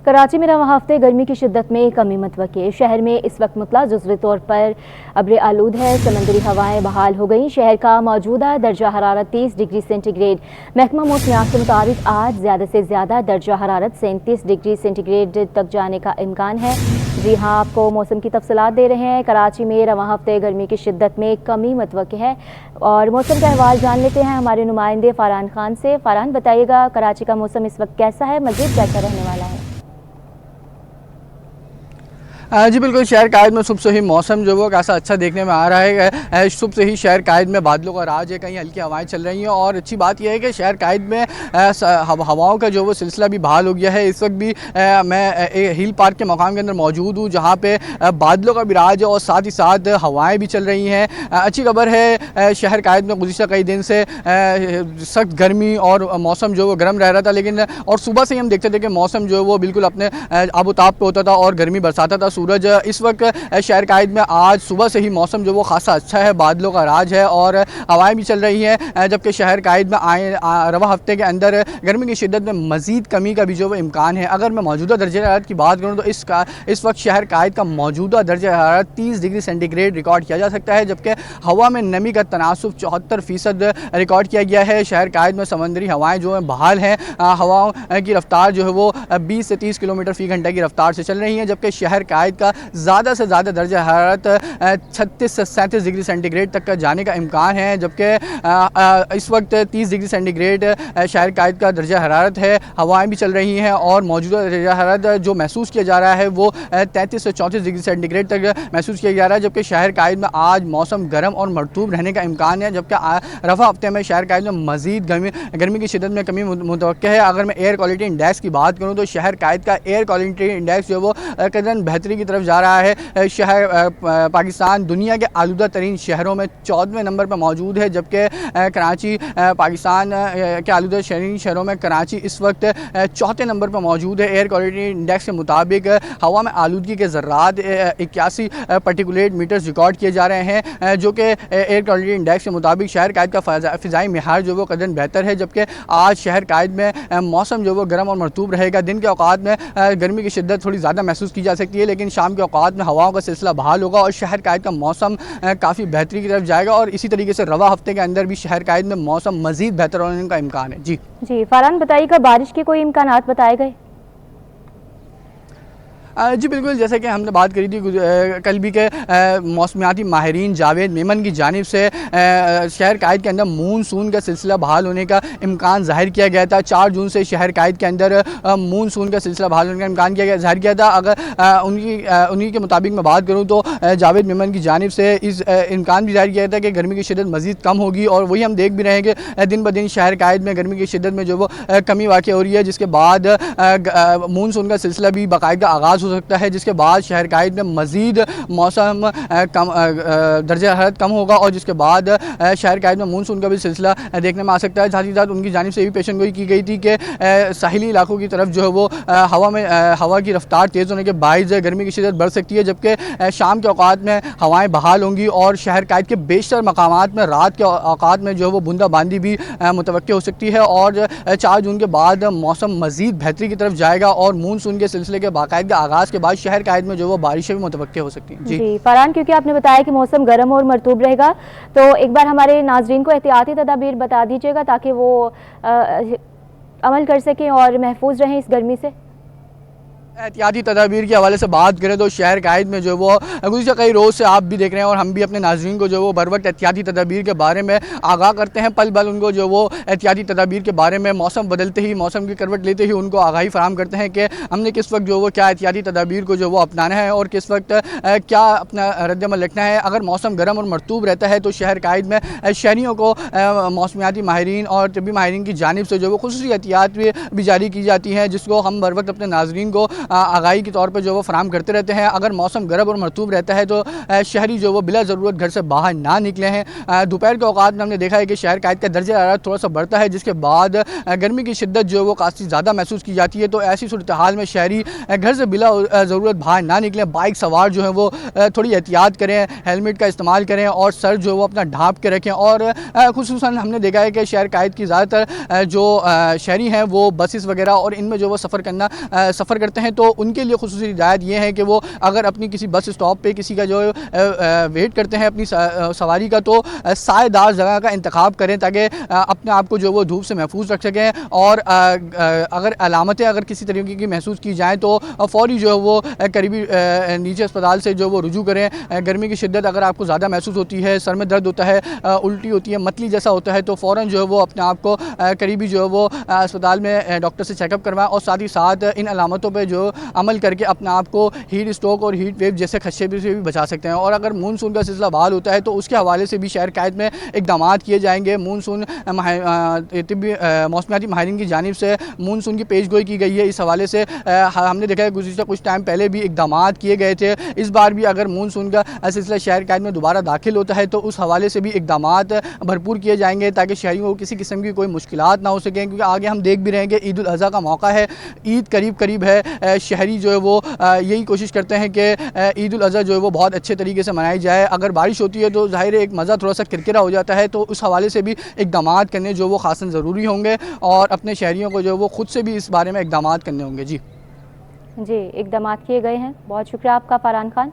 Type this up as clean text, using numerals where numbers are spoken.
कराची में रवां हफ्ते गर्मी की शिद्दत में कमी मतवक्की। शहर में इस वक्त मुतला जुज़वी तौर पर अब्र आलूद है। समंदरी हवाएं बहाल हो गई। शहर का मौजूदा दर्जा हरारत 30 डिग्री सेंटीग्रेड। महकमा मौसमियात के मुताबिक आज ज़्यादा से ज़्यादा दर्जा हरारत 37 डिग्री सेंटीग्रेड तक जाने का इम्कान है। जी हाँ, आपको मौसम की तफसीलात दे रहे हैं। कराची में रवां हफ्ते गर्मी की शिद्दत में कमी मतवक्की है और मौसम का अहवाल जान लेते हैं हमारे नुमाइंदे फ़रहान खान से। फ़रहान, बताइएगा कराची का मौसम इस वक्त कैसा है, मज़ीद कैसा रहने वाला है? जी बिल्कुल, शहर कायद में सुबह से ही मौसम जो वो कासा अच्छा देखने में आ रहा है। सुबह से ही शहर कायद में बादलों का राज है, कहीं हल्की हवाएं चल रही हैं और अच्छी बात यह है कि शहर कायद में हवाओं का जो वो सिलसिला भी बहाल हो गया है। इस वक्त भी मैं हिल पार्क के मकाम के अंदर मौजूद हूँ, जहाँ पे बादलों का भी राज है और साथ ही साथ हवाएँ भी चल रही हैं। अच्छी खबर है, शहर कायद में गुज़िश्ता कई दिन से सख्त गर्मी और मौसम जो वो गर्म रह रहा था, लेकिन और सुबह से ही हम देखते थे कि मौसम जो है वो बिल्कुल अपने आबोताब पे होता था और गर्मी बरसाता था सूरज। इस वक्त शहर कायद में आज सुबह से ही मौसम जो वो खासा अच्छा है, बादलों का राज है और हवाएं भी चल रही हैं, जबकि शहर कायद में रवा हफ्ते के अंदर गर्मी की शिद्दत में मज़ीद कमी का भी जो वो इम्कान है। अगर मैं मौजूदा दर्जे हरारत की बात करूँ तो इस वक्त शहर कायद का मौजूदा दर्जा हरारत 30 डिग्री सेंटीग्रेड रिकॉर्ड किया जा सकता है, जबकि हवा में नमी का तनासुब 74% रिकॉर्ड किया गया है। शहर कायद में समंदरी हवाएँ जो हैं बहाल हैं, हवाओं की रफ्तार जो है वो 20 से 30 किलोमीटर फ़ी घंटे की रफ्तार से चल रही हैं, जबकि शहर कायद का ज़्यादा से ज़्यादा दर्जा हरारत 36 से 37 डिग्री सेंटीग्रेड तक का जाने का इम्कान है, जबकि इस वक्त 30 डिग्री सेंटीग्रेड शहर कायद का दर्जा हरारत है। हवाएं भी चल रही हैं और मौजूदा दर्जा हरारत जो महसूस किया जा रहा है वो 33 से 34 डिग्री सेंटीग्रेड तक महसूस किया जा रहा है, जबकि शहर कायद में आज मौसम गर्म और मरतूब रहने का इम्कान है। जबकि रफा हफ्ते में शहर कायद में मज़ीद गर्मी की शिद्दत में कमी मुतवक्किल है। अगर मैं एयर क्वालिटी इंडेक्स की बात करूँ तो शहर कायद का एयर क्वालिटी इंडेक्स जो वो कदर बेहतरी की तरफ जा रहा है। शहर पाकिस्तान दुनिया के आलूदा तरीन शहरों में 14वें नंबर पर मौजूद है, जबकि कराची पाकिस्तान के आलूदा शहरों में कराची इस वक्त चौथे नंबर पर मौजूद है। एयर क्वालिटी इंडेक्स के मुताबिक हवा में आलूदगी के ज़र्रात 81 पार्टिकुलेट मीटर्स रिकॉर्ड किए जा रहे हैं, जो कि एयर क्वालिटी इंडेक्स के मुताबिक शहर कायद का फ़िज़ाई मिहार जो वो कदर बेहतर है। जबकि आज शहर कायद में मौसम जो वो गर्म और मरतूब रहेगा। दिन के औकात में गर्मी की शिद्दत थोड़ी ज़्यादा महसूस की जा सकती है, लेकिन शाम के औकात में हवाओं का सिलसिला बहाल होगा और शहर कायद का मौसम काफ़ी बेहतरी की तरफ जाएगा और इसी तरीके से रवा हफ्ते के अंदर भी शहर कायद में मौसम मज़ीद बेहतर होने का इम्कान है। जी फ़रहान, बताइएगा बारिश के कोई इम्कानात बताए गए? जी बिल्कुल, जैसे कि हमने बात करी थी कल भी के मौसमियाती माहिरीन जावेद मेमन की जानिब से शहर कायद के अंदर मूनसून का सिलसिला बहाल होने का इम्कान ज़ाहिर किया गया था। 4 जून से शहर कायद के अंदर मूनसून का सिलसिला बहाल होने का इम्कान ज़ाहिर किया था। अगर उन्हीं के मुताबिक मैं बात करूँ तो जावेद मेमन की जानिब से इस इम्कान भी ज़ाहिर किया था कि गर्मी की शिद्दत मज़ीद कम होगी और वही हम देख भी रहे हैं कि दिन ब दिन शहर कायद में गर्मी की शिद्दत में जो वो कमी वाक़ हो रही है, जिसके बाद मूनसून का सिलसिला भी बाकायदा आगाज़ हो सकता है, जिसके बाद शहर कायद में मज़ीद मौसम कम दर्जा हरारत कम होगा और जिसके बाद शहर कायद में मूनसून का भी सिलसिला देखने में आ सकता है। साथ ही साथ उनकी जानिब से भी पेशन गोई की गई थी कि साहिली इलाकों की तरफ जो है वो हवा की रफ्तार तेज़ होने के बाइस गर्मी की शिद्दत बढ़ सकती है, जबकि शाम के औकात में हवाएँ बहाल होंगी और शहर कायद के बेशतर मकामात में रात के औकात में जो है वो बूंदाबांदी भी मुतवक्किल हो सकती है और 4 जून के बाद मौसम मज़ीद बेहतरी की तरफ जाएगा और मूनसून के सिलसिले के बाकायदा आगाज़ के बाद शहर कायद में जो वो बारिशें भी मुतवक्किल हो सकती हैं। जी फ़रहान, क्योंकि आपने बताया कि मौसम गर्म और मरतूब रहेगा, तो एक बार हमारे नाज़रीन को एहतियाती तदाबीर बता दीजिएगा ताकि वो अमल कर सकें और महफूज रहें इस गर्मी से। एहतियाती तदाबीर के हवाले से बात करें तो शहर कायद में जो वो गुज़िश्ता कई रोज़ से आप भी देख रहे हैं और हम भी अपने नाज़रीन को जो वो बर वक्त एहतियाती तदाबीर के बारे में आगाह करते हैं। पल पल उनको जो वो एहतियाती तदाबीर के बारे में मौसम बदलते ही, मौसम की करवट लेते ही उनको आगाही फराहम करते हैं कि हमने किस वक्त जो वो क्या एहतियाती तदाबीर को जो वो अपनाना है और किस वक्त क्या अपना रद्दमल रखना है। अगर मौसम गर्म और मरतूब रहता है तो शहर कायद में शहरियों को मौसमियाती माहिरीन और तबी माहिरीन की जानिब से जो वो खुसूसी एहतियात भी जारी की जाती हैं, जिसको हम बर वक्त अपने नाज़रीन को आगाही के तौर पर जो वो फराम करते रहते हैं। अगर मौसम गर्म और मरतूब रहता है तो शहरी जो वो बिला ज़रूरत घर से बाहर ना निकले हैं। दोपहर के औकात में हमने देखा है कि शहर कायद का दर्जा हरारत थोड़ा सा बढ़ता है, जिसके बाद गर्मी की शिद्दत जो है वो काफ़ी ज़्यादा महसूस की जाती है। तो ऐसी सूरत हाल में शहरी घर से बिला ज़रूरत बाहर ना निकलें। बाइक सवार जो है वो थोड़ी एहतियात करें, हेलमेट का इस्तेमाल करें और सर जो है वो अपना ढाँप के रखें। और खुसूसन हमने देखा है कि शहर कायद की ज़्यादातर जो शहरी हैं वो बसेस वगैरह और इनमें जो वो सफ़र करते हैं तो उनके लिए खुसूसी हिदायत ये है कि वो अगर अपनी किसी बस स्टॉप पे किसी का जो वेट करते हैं अपनी सवारी का, तो सायेदार जगह का इंतखाब करें ताकि अपने आप को जो वो धूप से महफूज रख सकें। और अगर अलामतें अगर किसी तरीके की महसूस की जाएँ तो फ़ौरी जो है वो करीबी निजी अस्पताल से जो वो रुजू करें। गर्मी की शिद्दत अगर आपको ज़्यादा महसूस होती है, सर में दर्द होता है, उल्टी होती है, मतली जैसा होता है, तो फ़ौरन जो है वो अपने आप को करीबी जो है वो अस्पताल में डॉक्टर से चेकअप करवाएं। और साथ ही साथ इन अलामतों पे जो अमल करके अपने आप को हीट स्ट्रोक और हीट वेव जैसे खदशे से भी बचा सकते हैं। और अगर मानसून का सिलसिला बहाल होता है तो उसके हवाले से भी शहर कायद में इक़दामात किए जाएंगे। मानसून तिब्बी मौसमियाती माहिरीन की जानिब से मानसून की पेशगोई की गई है। इस हवाले से हमने देखा है गुज़िश्ता कुछ टाइम पहले भी इक़दामात किए गए थे। इस बार भी अगर मानसून का सिलसिला शहर कायद में दोबारा दाखिल होता है तो उस हवाले से भी इक़दामात भरपूर किए जाएंगे ताकि शहरियों को किसी किस्म की कोई मुश्किलात ना हो सकें। क्योंकि आगे हम देख भी रहे हैं कि ईद उल अज़हा का मौका है, ईद करीब करीब है। शहरी जो है वो यही कोशिश करते हैं कि ईद उल अज़हा जो है वो बहुत अच्छे तरीके से मनाई जाए। अगर बारिश होती है तो ज़ाहिर है एक मज़ा थोड़ा सा किरकिरा हो जाता है, तो उस हवाले से भी इक़दामात करने जो वो ख़ासन ज़रूरी होंगे और अपने शहरियों को जो वो ख़ुद से भी इस बारे में इक़दामात करने होंगे। जी जी, इक़दामात किए गए हैं। बहुत शुक्रिया आपका फ़रहान खान।